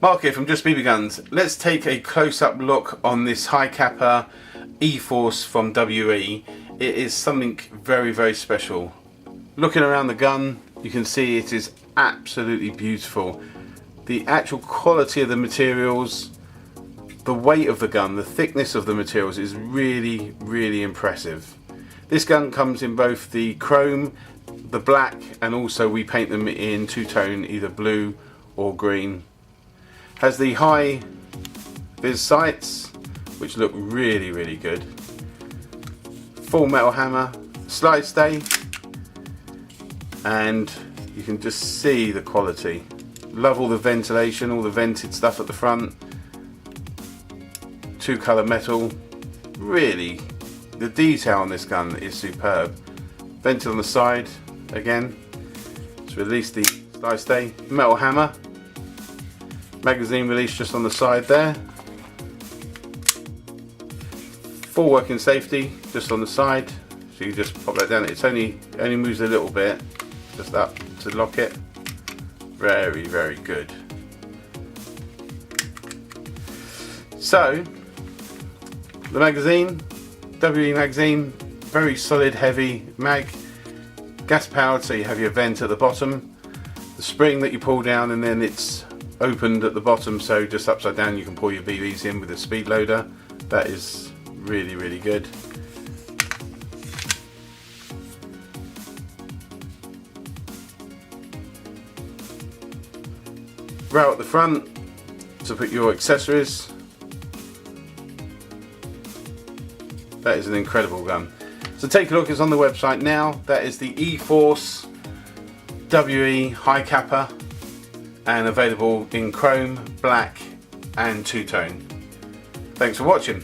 Mark here from JBBG Guns. Let's take a close-up look on this high capa eforce from WE. It is something very special. Looking around the gun, you can see it is absolutely beautiful. The actual quality of the materials, the weight of the gun, the thickness of the materials is really impressive. This gun comes in both the chrome, the black, and also we paint them in two-tone, either blue or green. Has the high vis sights, which look really good. Full metal hammer, slide stay, and you can just see the quality. Love all the ventilation, all the vented stuff at the front. Two colour metal. Really, the detail on this gun is superb. Vented on the side again. Let's release the slide stay. Metal hammer. Magazine release just on the side there. Full working safety just on the side, so you just pop that down. It's only moves a little bit, just up to lock it. Very good. So the magazine, WE magazine, very solid, heavy mag, gas powered, so you have your vent at the bottom. The spring that you pull down, and then it's opened at the bottom, so just upside down you can pull your BBs in with a speed loader. That is really good. Rail at the front to put your accessories. That is an incredible gun. So take a look, it's on the website now. That is the eforce WE high capa, and available in chrome, black and two-tone. Thanks for watching.